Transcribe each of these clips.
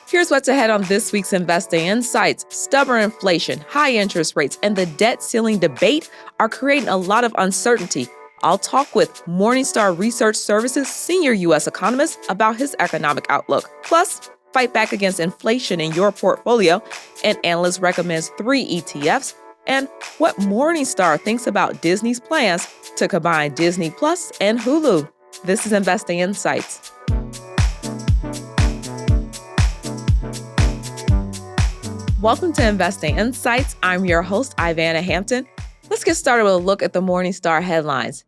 Here's what's ahead on this week's Investing Insights. Stubborn inflation, high interest rates, and the debt ceiling debate are creating a lot of uncertainty. I'll talk with Morningstar Research Services senior U.S. economist about his economic outlook. Plus, fight back against inflation in your portfolio. An analyst recommends 3 ETFs. And what Morningstar thinks about Disney's plans to combine Disney Plus and Hulu. This is Investing Insights. Welcome to Investing Insights. I'm your host, Ivana Hampton. Let's get started with a look at the Morningstar headlines.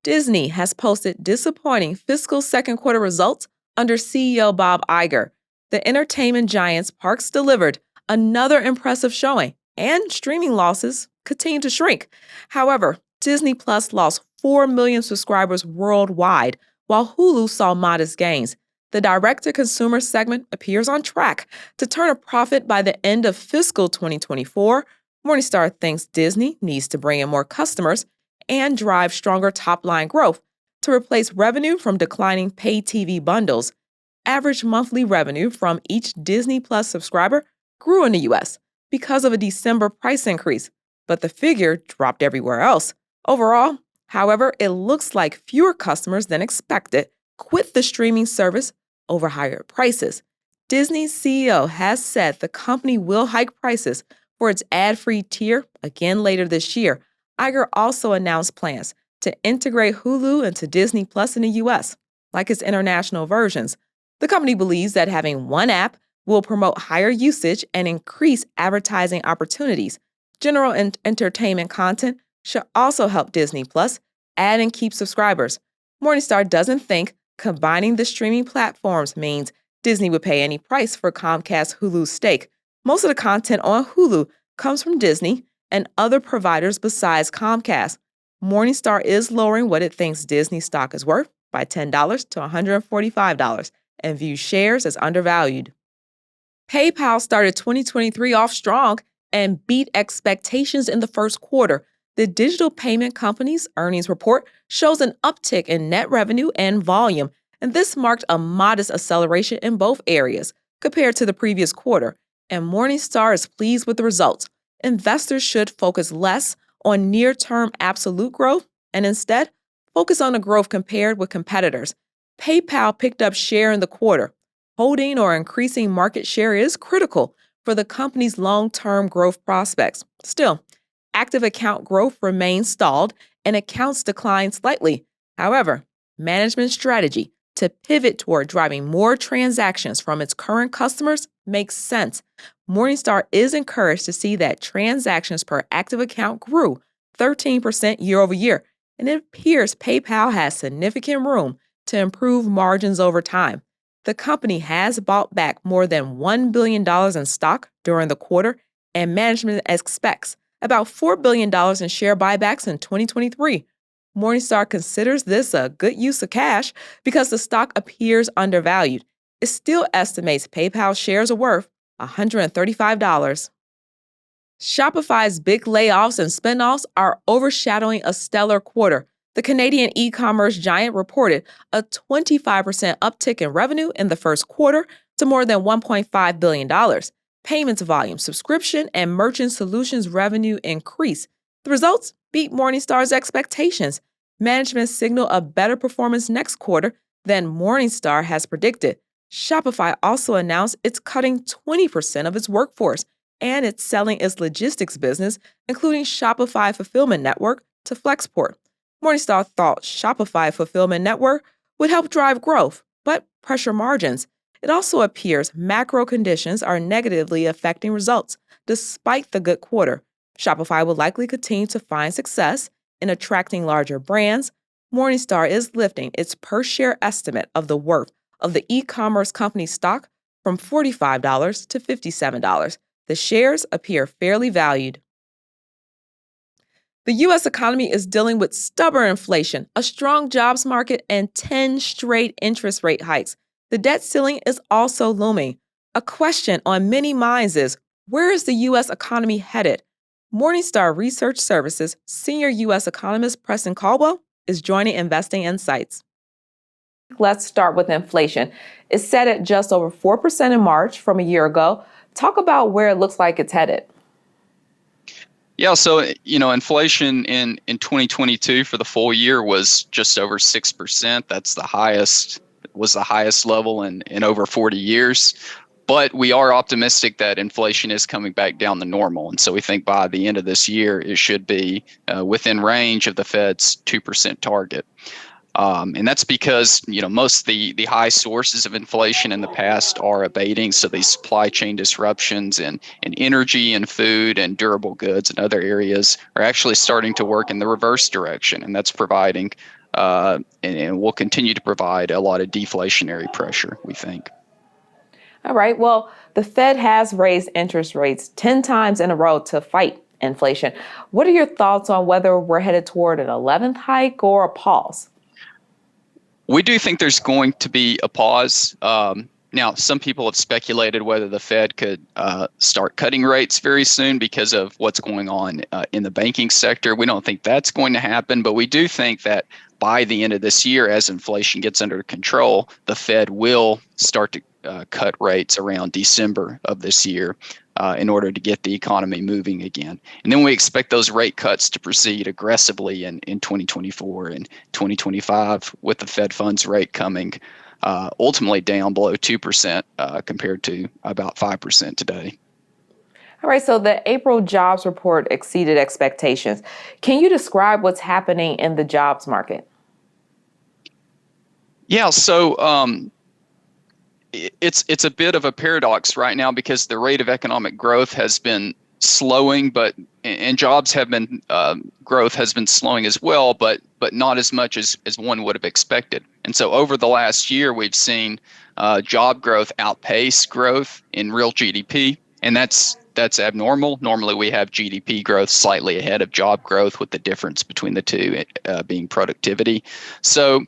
Disney has posted disappointing fiscal second quarter results under CEO Bob Iger. The entertainment giant's parks delivered another impressive showing, and streaming losses continue to shrink. However, Disney Plus lost 4 million subscribers worldwide, while Hulu saw modest gains. The direct-to-consumer segment appears on track to turn a profit by the end of fiscal 2024. Morningstar thinks Disney needs to bring in more customers and drive stronger top-line growth to replace revenue from declining pay TV bundles. Average monthly revenue from each Disney Plus subscriber grew in the U.S. because of a December price increase, but the figure dropped everywhere else. Overall, however, it looks like fewer customers than expected quit the streaming service over higher prices. Disney's CEO has said the company will hike prices for its ad-free tier again later this year. Iger also announced plans to integrate Hulu into Disney Plus in the U.S., like its international versions. The company believes that having one app will promote higher usage and increase advertising opportunities. General entertainment content should also help Disney Plus add and keep subscribers. Morningstar doesn't think combining the streaming platforms means Disney would pay any price for Comcast Hulu's stake. Most of the content on Hulu comes from Disney and other providers besides Comcast. Morningstar is lowering what it thinks Disney stock is worth by $10 to $145 and views shares as undervalued. PayPal started 2023 off strong and beat expectations in the first quarter. The digital payment company's earnings report shows an uptick in net revenue and volume, and this marked a modest acceleration in both areas compared to the previous quarter, and Morningstar is pleased with the results. Investors should focus less on near-term absolute growth and instead focus on the growth compared with competitors. PayPal picked up share in the quarter. Holding or increasing market share is critical for the company's long-term growth prospects. Still, active account growth remains stalled and accounts declined slightly. However, management's strategy to pivot toward driving more transactions from its current customers makes sense. Morningstar is encouraged to see that transactions per active account grew 13% year over year, and it appears PayPal has significant room to improve margins over time. The company has bought back more than $1 billion in stock during the quarter, and management expects about $4 billion in share buybacks in 2023. Morningstar considers this a good use of cash because the stock appears undervalued. It still estimates PayPal shares are worth $135. Shopify's big layoffs and spinoffs are overshadowing a stellar quarter. The Canadian e-commerce giant reported a 25% uptick in revenue in the first quarter to more than $1.5 billion. Payments volume, subscription, and merchant solutions revenue increased. The results beat Morningstar's expectations. Management signaled a better performance next quarter than Morningstar has predicted. Shopify also announced it's cutting 20% of its workforce, and it's selling its logistics business, including Shopify Fulfillment Network, to Flexport. Morningstar thought Shopify Fulfillment Network would help drive growth, but pressure margins. It also appears macro conditions are negatively affecting results, despite the good quarter. Shopify will likely continue to find success in attracting larger brands. Morningstar is lifting its per-share estimate of the worth of the e-commerce company stock from $45 to $57. The shares appear fairly valued. The U.S. economy is dealing with stubborn inflation, a strong jobs market, and 10 straight interest rate hikes. The debt ceiling is also looming. A question on many minds is, where is the U.S. economy headed? Morningstar Research Services senior U.S. economist Preston Caldwell is joining Investing Insights. Let's start with inflation. It's set at just over 4% in March from a year ago. Talk about where it looks like it's headed. Yeah, so inflation in 2022 for the full year was just over 6%. That's the highest level in over 40 years. But we are optimistic that inflation is coming back down to normal. And so we think by the end of this year, it should be within range of the Fed's 2% target. And that's because, most of the high sources of inflation in the past are abating. So these supply chain disruptions in energy and food and durable goods and other areas are actually starting to work in the reverse direction. And that's providing and will continue to provide a lot of deflationary pressure, we think. All right. Well, the Fed has raised interest rates 10 times in a row to fight inflation. What are your thoughts on whether we're headed toward an 11th hike or a pause? We do think there's going to be a pause. Now, some people have speculated whether the Fed could start cutting rates very soon because of what's going on in the banking sector. We don't think that's going to happen, but we do think that by the end of this year, as inflation gets under control, the Fed will start to cut rates around December of this year in order to get the economy moving again. And then we expect those rate cuts to proceed aggressively in 2024 and 2025, with the Fed funds rate coming ultimately down below 2% compared to about 5% today. All right, so the April jobs report exceeded expectations. Can you describe what's happening in the jobs market? Yeah, so it's a bit of a paradox right now because the rate of economic growth has been slowing, and jobs have been growth has been slowing as well, but not as much as one would have expected. And so over the last year, we've seen job growth outpace growth in real GDP, and that's abnormal. Normally, we have GDP growth slightly ahead of job growth, with the difference between the two being productivity. So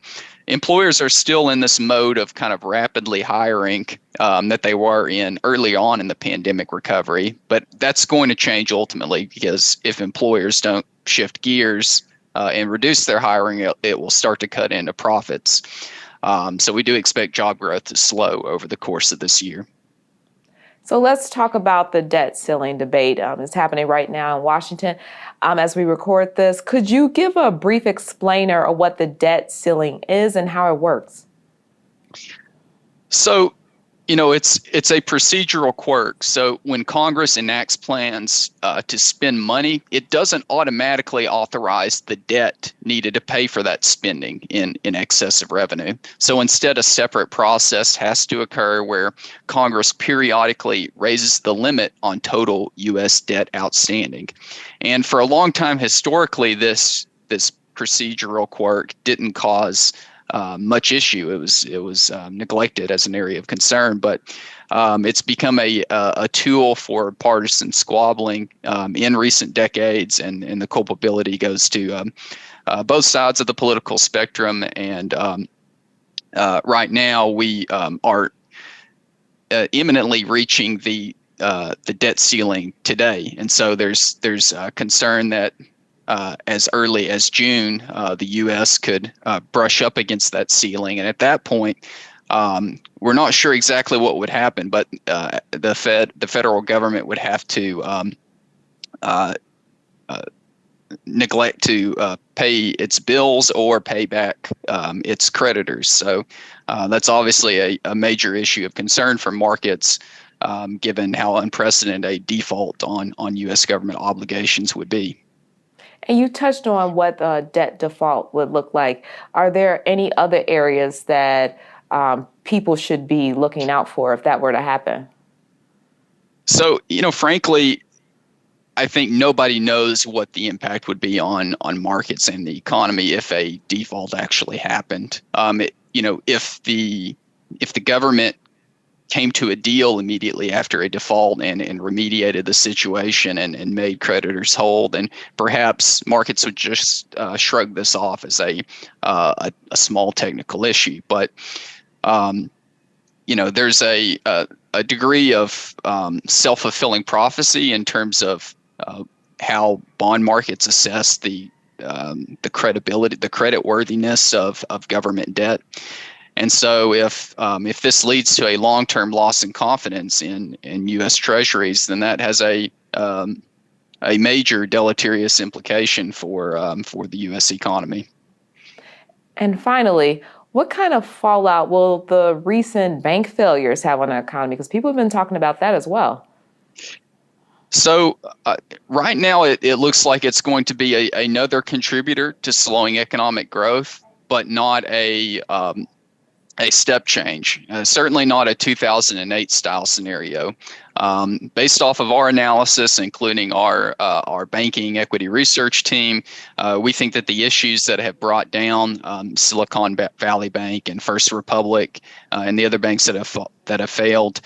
employers are still in this mode of kind of rapidly hiring that they were in early on in the pandemic recovery. But that's going to change ultimately, because if employers don't shift gears and reduce their hiring, it will start to cut into profits. So we do expect job growth to slow over the course of this year. So let's talk about the debt ceiling debate. It's happening right now in Washington as we record this. Could you give a brief explainer of what the debt ceiling is and how it works? So, it's a procedural quirk. So when Congress enacts plans to spend money, it doesn't automatically authorize the debt needed to pay for that spending in excess of revenue. So instead, a separate process has to occur where Congress periodically raises the limit on total U.S. debt outstanding. And for a long time, historically, this procedural quirk didn't cause much issue. It was neglected as an area of concern, but it's become a tool for partisan squabbling in recent decades, and the culpability goes to both sides of the political spectrum. And right now, we are imminently reaching the debt ceiling today, and so there's concern that as early as June, the U.S. could brush up against that ceiling. And at that point, we're not sure exactly what would happen, but the federal government would have to neglect to pay its bills or pay back its creditors. So that's obviously a major issue of concern for markets, given how unprecedented a default on U.S. government obligations would be. And you touched on what debt default would look like. Are there any other areas that people should be looking out for if that were to happen? So, frankly, I think nobody knows what the impact would be on markets and the economy if a default actually happened. If the government came to a deal immediately after a default and remediated the situation and made creditors whole, then perhaps markets would just shrug this off as a small technical issue. But there's a degree of self-fulfilling prophecy in terms of how bond markets assess the credibility, the creditworthiness of government debt. And so if this leads to a long-term loss in confidence in U.S. Treasuries, then that has a major deleterious implication for the U.S. economy. And finally, what kind of fallout will the recent bank failures have on the economy? Because people have been talking about that as well. So right now, it looks like it's going to be another contributor to slowing economic growth, but not a step change. Certainly not a 2008 style scenario. Based off of our analysis, including our banking equity research team, we think that the issues that have brought down Silicon Valley Bank and First Republic and the other banks that have failed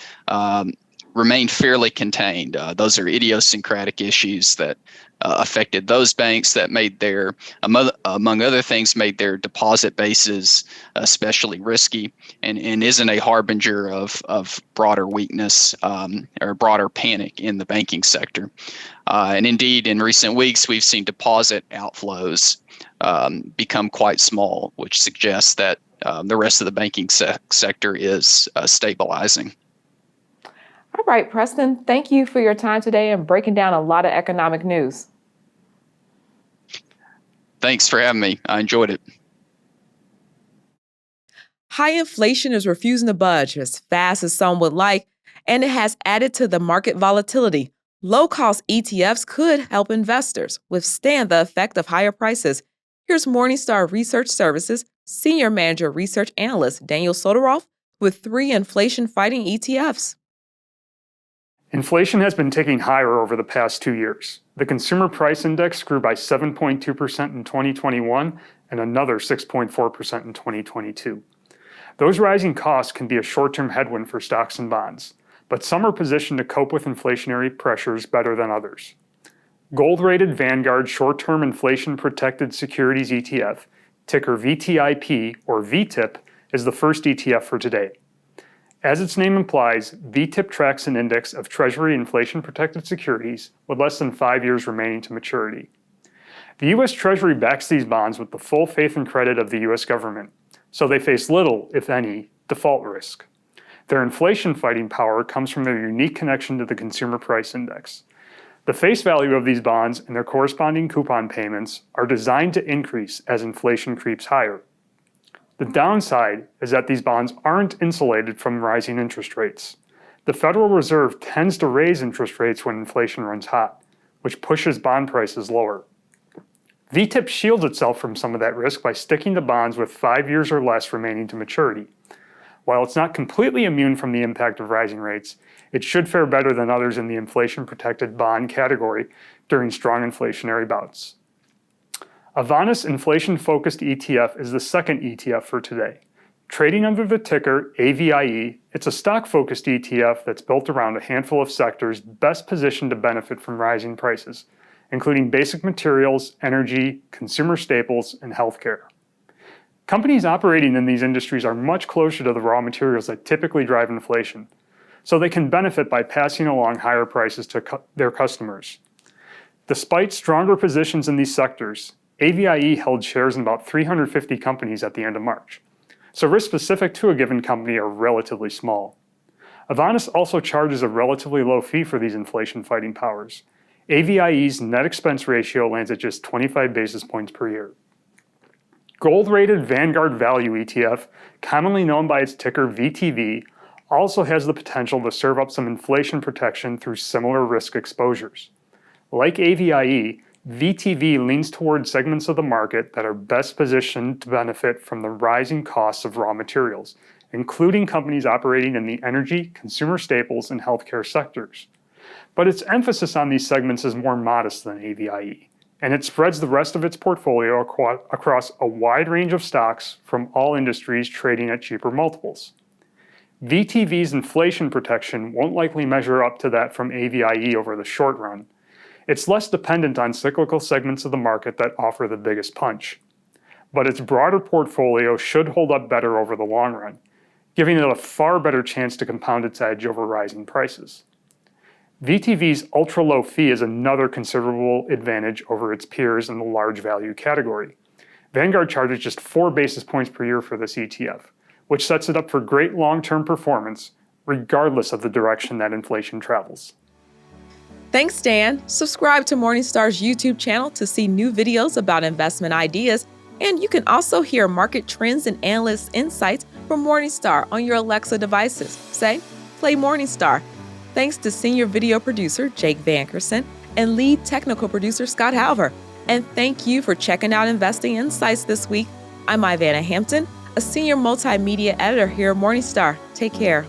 remain fairly contained. Those are idiosyncratic issues that affected those banks that made their, among other things, made their deposit bases especially risky, and isn't a harbinger of broader weakness or broader panic in the banking sector. And indeed, in recent weeks, we've seen deposit outflows become quite small, which suggests that the rest of the banking sector is stabilizing. All right, Preston, thank you for your time today and breaking down a lot of economic news. Thanks for having me. I enjoyed it. High inflation is refusing to budge as fast as some would like, and it has added to the market volatility. Low-cost ETFs could help investors withstand the effect of higher prices. Here's Morningstar Research Services Senior Manager Research Analyst Daniel Soderoff with 3 inflation-fighting ETFs. Inflation has been ticking higher over the past 2 years. The Consumer Price Index grew by 7.2% in 2021 and another 6.4% in 2022. Those rising costs can be a short-term headwind for stocks and bonds, but some are positioned to cope with inflationary pressures better than others. Gold-rated Vanguard Short-Term Inflation-Protected Securities ETF, ticker VTIP or VTIP, is the first ETF for today. As its name implies, VTIP tracks an index of Treasury inflation-protected securities with less than 5 years remaining to maturity. The U.S. Treasury backs these bonds with the full faith and credit of the U.S. government, so they face little, if any, default risk. Their inflation-fighting power comes from their unique connection to the Consumer Price Index. The face value of these bonds and their corresponding coupon payments are designed to increase as inflation creeps higher. The downside is that these bonds aren't insulated from rising interest rates. The Federal Reserve tends to raise interest rates when inflation runs hot, which pushes bond prices lower. VTIP shields itself from some of that risk by sticking to bonds with 5 years or less remaining to maturity. While it's not completely immune from the impact of rising rates, it should fare better than others in the inflation-protected bond category during strong inflationary bouts. Avanis inflation-focused ETF is the second ETF for today. Trading under the ticker AVIE, it's a stock-focused ETF that's built around a handful of sectors best positioned to benefit from rising prices, including basic materials, energy, consumer staples, and healthcare. Companies operating in these industries are much closer to the raw materials that typically drive inflation, so they can benefit by passing along higher prices to their customers. Despite stronger positions in these sectors, AVIE held shares in about 350 companies at the end of March, so risks specific to a given company are relatively small. Avanis also charges a relatively low fee for these inflation-fighting powers. AVIE's net expense ratio lands at just 25 basis points per year. Gold-rated Vanguard Value ETF, commonly known by its ticker VTV, also has the potential to serve up some inflation protection through similar risk exposures. Like AVIE, VTV leans towards segments of the market that are best positioned to benefit from the rising costs of raw materials, including companies operating in the energy, consumer staples, and healthcare sectors. But its emphasis on these segments is more modest than AVIE, and it spreads the rest of its portfolio across a wide range of stocks from all industries trading at cheaper multiples. VTV's inflation protection won't likely measure up to that from AVIE over the short run. It's less dependent on cyclical segments of the market that offer the biggest punch. But its broader portfolio should hold up better over the long run, giving it a far better chance to compound its edge over rising prices. VTV's ultra-low fee is another considerable advantage over its peers in the large value category. Vanguard charges just 4 basis points per year for this ETF, which sets it up for great long-term performance, regardless of the direction that inflation travels. Thanks, Dan. Subscribe to Morningstar's YouTube channel to see new videos about investment ideas, and you can also hear market trends and analyst insights from Morningstar on your Alexa devices. Say, play Morningstar. Thanks to senior video producer Jake Vankerson and lead technical producer Scott Halver. And thank you for checking out Investing Insights this week. I'm Ivana Hampton, a senior multimedia editor here at Morningstar. Take care.